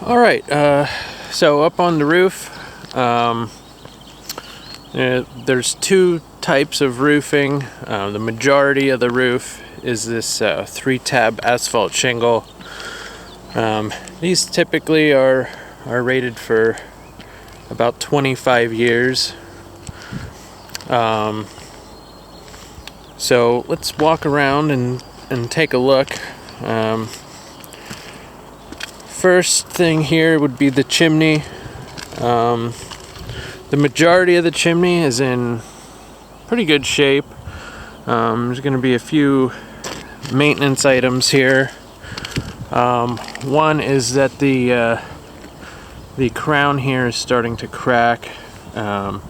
All right, so up on the roof, there's two types of roofing. The majority of the roof is this 3-tab asphalt shingle. These typically are rated for about 25 years. So let's walk around and take a look. First thing here would be the chimney. The majority of the chimney is in pretty good shape. There's going to be a few maintenance items here. One is that the crown here is starting to crack, and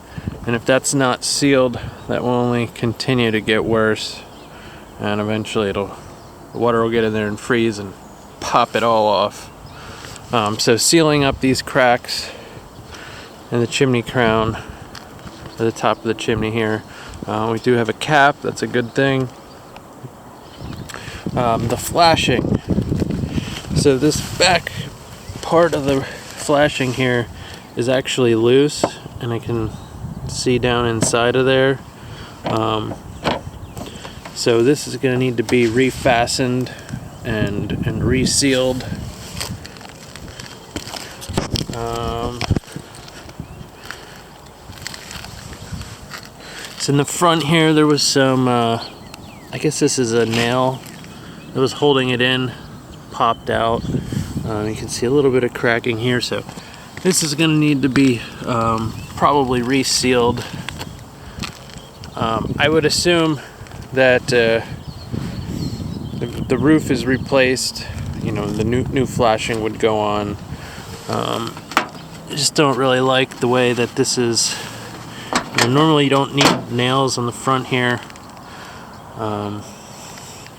if that's not sealed, that will only continue to get worse, and eventually the water will get in there and freeze and pop it all off. So sealing up these cracks in the chimney crown at the top of the chimney here. We do have a cap, that's a good thing. The flashing. So this back part of the flashing here is actually loose, and I can see down inside of there. So this is going to need to be refastened and resealed. So in the front here there was some, I guess this is a nail that was holding it in, popped out. You can see a little bit of cracking here, so this is going to need to be probably resealed. I would assume that the roof is replaced, you know, the new flashing would go on. I just don't really like the way that this is. You know, normally you don't need nails on the front here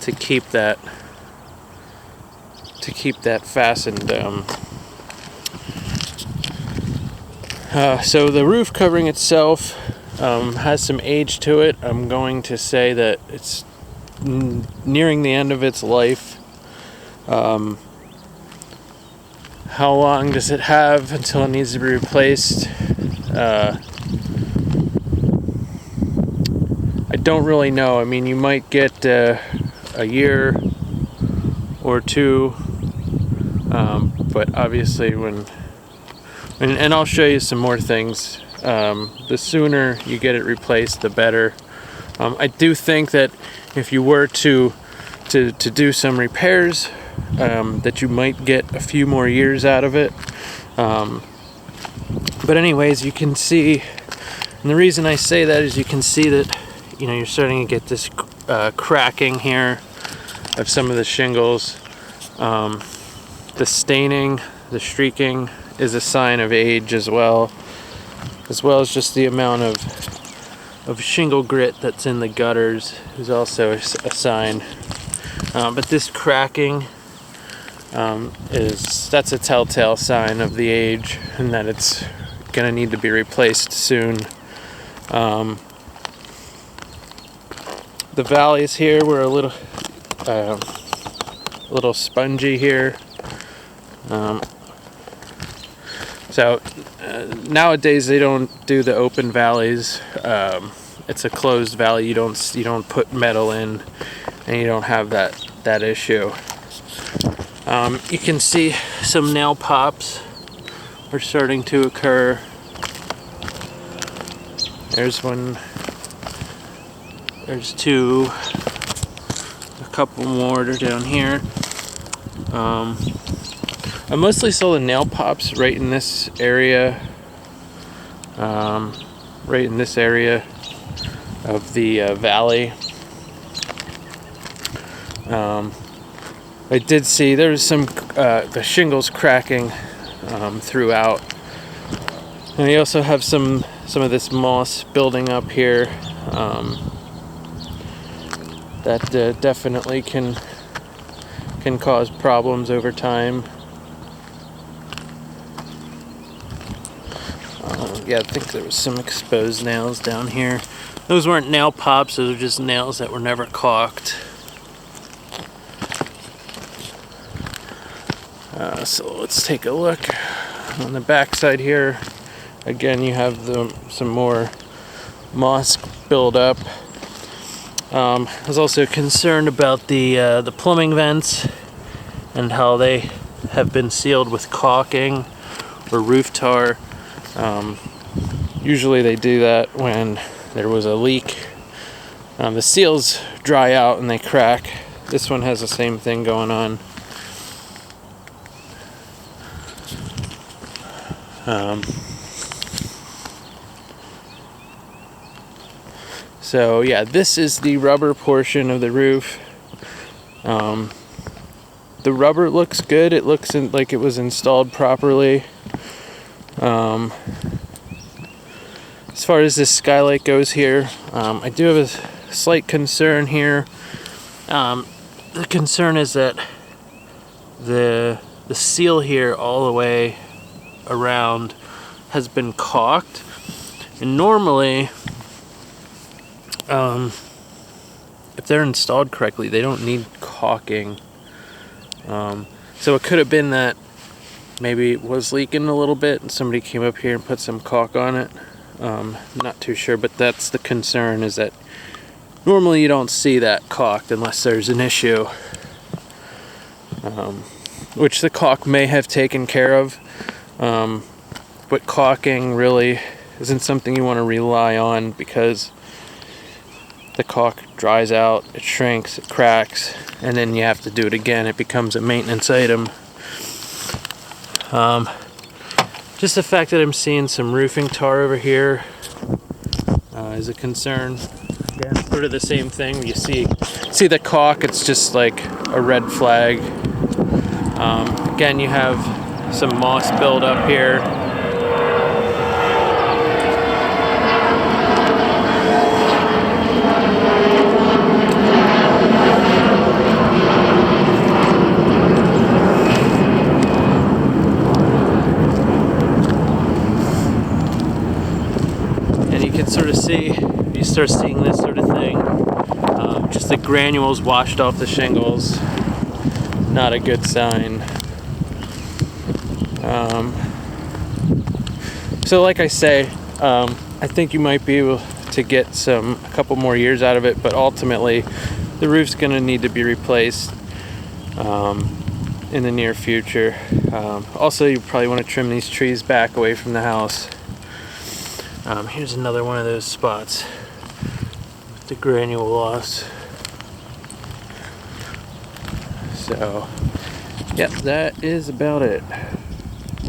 to keep that fastened. So the roof covering itself has some age to it. I'm going to say that it's nearing the end of its life. How long does it have until it needs to be replaced? I don't really know. I mean, you might get a year or two, but obviously and I'll show you some more things. The sooner you get it replaced, the better. I do think that if you were to do some repairs, that you might get a few more years out of it. But anyways, you can see, and the reason I say that is you can see that, you know, you're starting to get this cracking here of some of the shingles. The staining, the streaking is a sign of age as well as just the amount of shingle grit that's in the gutters is also a sign. But this cracking that's a telltale sign of the age, and that it's gonna need to be replaced soon. The valleys here were a little spongy here. Nowadays they don't do the open valleys. It's a closed valley. You don't put metal in, and you don't have that issue. You can see some nail pops are starting to occur. There's one. There's two. A couple more are down here. I mostly saw the nail pops right in this area. Right in this area of the valley. I did see there was some the shingles cracking throughout, and you also have some of this moss building up here that definitely can cause problems over time. Yeah, I think there was some exposed nails down here. Those weren't nail pops, those are just nails that were never caulked. So let's take a look on the back side here. Again, you have some more moss buildup. I was also concerned about the plumbing vents and how they have been sealed with caulking or roof tar. Usually they do that when there was a leak. The seals dry out and they crack. This one has the same thing going on. So yeah, this is the rubber portion of the roof. The rubber looks good. It looks like it was installed properly. As far as this skylight goes here, I do have a slight concern here. The concern is that the seal here all the way around has been caulked, and normally if they're installed correctly, they don't need caulking. So it could have been that maybe it was leaking a little bit and somebody came up here and put some caulk on it. Not too sure, but that's the concern, is that normally you don't see that caulked unless there's an issue, which the caulk may have taken care of. But caulking really isn't something you want to rely on, because the caulk dries out, it shrinks, it cracks, and then you have to do it again. It becomes a maintenance item. Just the fact that I'm seeing some roofing tar over here is a concern. Again, sort of the same thing. You see the caulk, it's just like a red flag. Again, you have some moss buildup here. And you can sort of see, you start seeing this sort of thing, just the granules washed off the shingles. Not a good sign. So like I say, I think you might be able to get a couple more years out of it, but ultimately the roof's going to need to be replaced in the near future. Also, you probably want to trim these trees back away from the house. Here's another one of those spots with the granule loss. So yeah, that is about it.